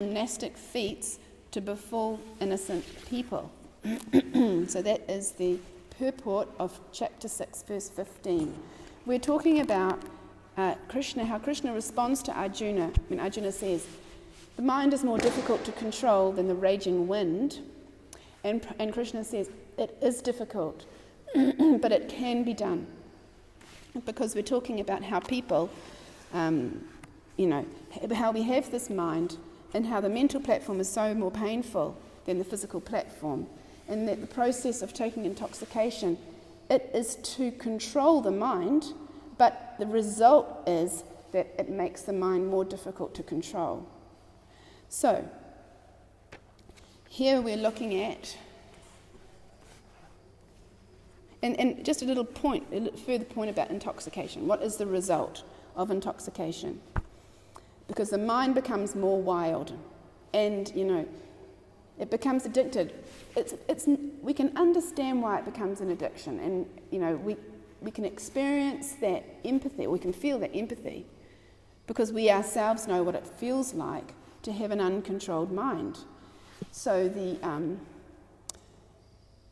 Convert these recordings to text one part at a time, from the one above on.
gymnastic feats to befall innocent people. So that is the purport of chapter 6, verse 15. We're talking about Krishna, how Krishna responds to Arjuna when Arjuna says, the mind is more difficult to control than the raging wind. And Krishna says, it is difficult, but it can be done. Because we're talking about how people, how we have this mind and how the mental platform is so more painful than the physical platform. And that the process of taking intoxication, it is to control the mind, but the result is that it makes the mind more difficult to control. So, here we're looking at, and just a little further point about intoxication. What is the result of intoxication? Because the mind becomes more wild, and, it becomes addicted. We can understand why it becomes an addiction, and, we can experience that empathy, or we can feel that empathy, because we ourselves know what it feels like to have an uncontrolled mind. So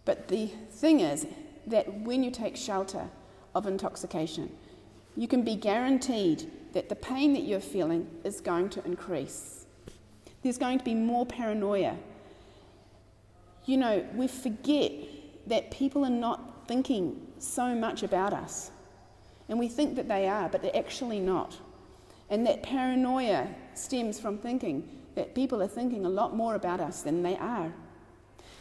but the thing is that when you take shelter of intoxication, you can be guaranteed that the pain that you're feeling is going to increase. There's going to be more paranoia. We forget that people are not thinking so much about us. And we think that they are, but they're actually not. And that paranoia stems from thinking that people are thinking a lot more about us than they are.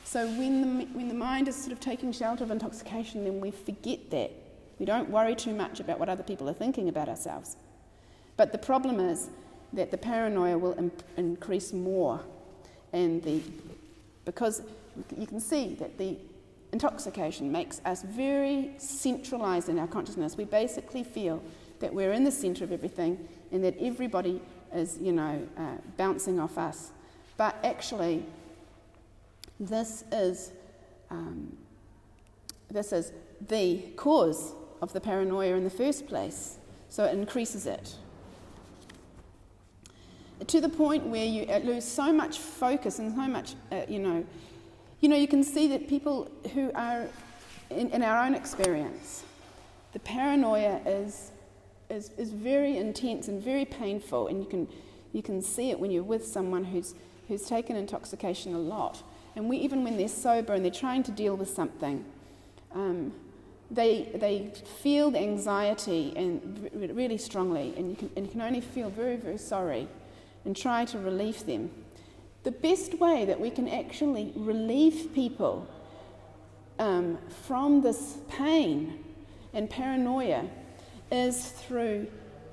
So when the mind is sort of taking shelter of intoxication, then we forget that. We don't worry too much about what other people are thinking about ourselves. But the problem is that the paranoia will increase more. Because you can see that the intoxication makes us very centralized in our consciousness. We basically feel that we're in the center of everything and that everybody is, bouncing off us. But actually, this is the cause of the paranoia in the first place. So it increases it. To the point where you lose so much focus and so much, you can see that people who are, in our own experience, the paranoia is very intense and very painful, and you can see it when you're with someone who's taken intoxication a lot. And even when they're sober and they're trying to deal with something, they feel the anxiety and really strongly, and you can only feel very, very sorry and try to relieve them. The best way that we can actually relieve people from this pain and paranoia is through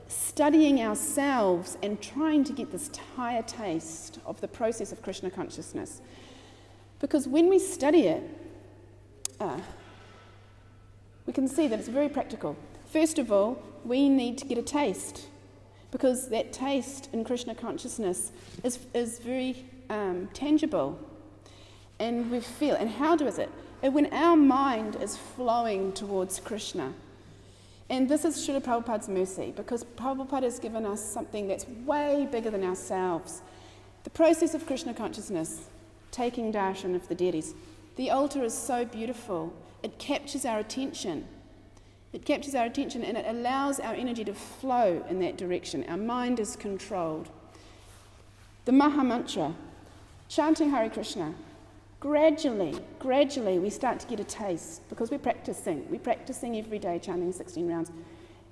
studying ourselves and trying to get this higher taste of the process of Krishna consciousness. Because when we study it, we can see that it's very practical. First of all, we need to get a taste, because that taste in Krishna consciousness is very tangible. And we feel, and how does it? When our mind is flowing towards Krishna. And this is Srila Prabhupada's mercy, because Prabhupada has given us something that's way bigger than ourselves. The process of Krishna consciousness, taking darshan of the deities. The altar is so beautiful. It captures our attention. It captures our attention, and it allows our energy to flow in that direction. Our mind is controlled. The Maha Mantra, chanting Hare Krishna, gradually we start to get a taste, because we're practicing every day, chanting 16 rounds.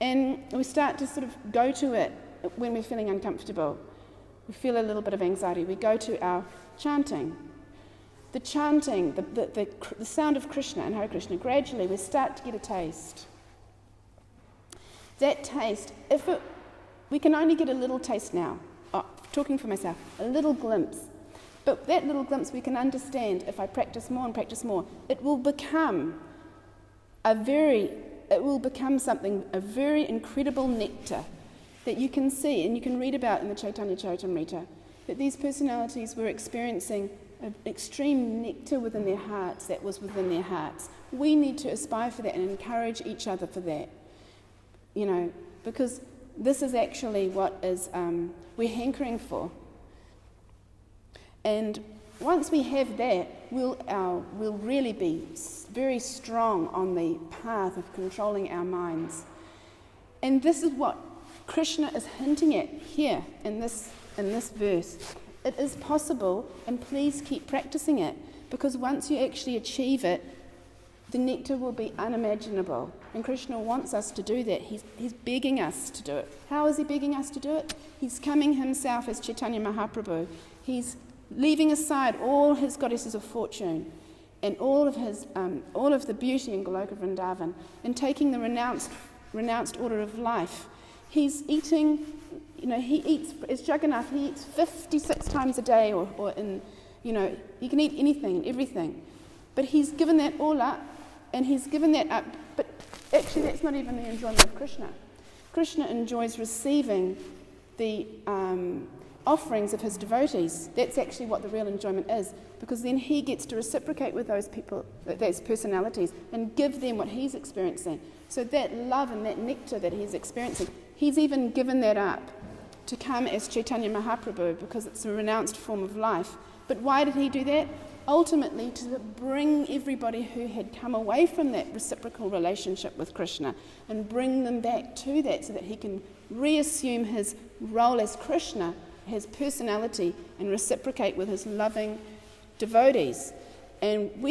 And we start to sort of go to it when we're feeling uncomfortable. We feel a little bit of anxiety. We go to our chanting. The chanting, the sound of Krishna and Hare Krishna, gradually we start to get a taste. That taste, we can only get a little taste now. Talking for myself, a little glimpse. But that little glimpse we can understand if I practice more and practice more. It will become a very incredible nectar that you can see and you can read about in the Chaitanya Charitamrita, that these personalities were experiencing an extreme nectar within their hearts that was within their hearts. We need to aspire for that and encourage each other for that, because this is actually what is we're hankering for. And once we have that, we'll really be very strong on the path of controlling our minds. And this is what Krishna is hinting at here in this verse. It is possible, and please keep practicing it, because once you actually achieve it, the nectar will be unimaginable. And Krishna wants us to do that. He's begging us to do it. How is he begging us to do it? He's coming himself as Chaitanya Mahaprabhu. He's leaving aside all his goddesses of fortune and all of the beauty in Goloka Vrindavan, and taking the renounced order of life. He's eating, he eats, as Jagannath, he eats 56 times a day, or he can eat anything and everything. But he's given that all up, and he's given that up, but actually that's not even the enjoyment of Krishna. Krishna enjoys receiving the offerings of his devotees. That's actually what the real enjoyment is, because then he gets to reciprocate with those people, those personalities, and give them what he's experiencing. So that love and that nectar that he's experiencing, he's even given that up to come as Chaitanya Mahaprabhu, because it's a renounced form of life. But why did he do that? Ultimately, to bring everybody who had come away from that reciprocal relationship with Krishna and bring them back to that, so that he can reassume his role as Krishna, his personality, and reciprocate with his loving devotees. And we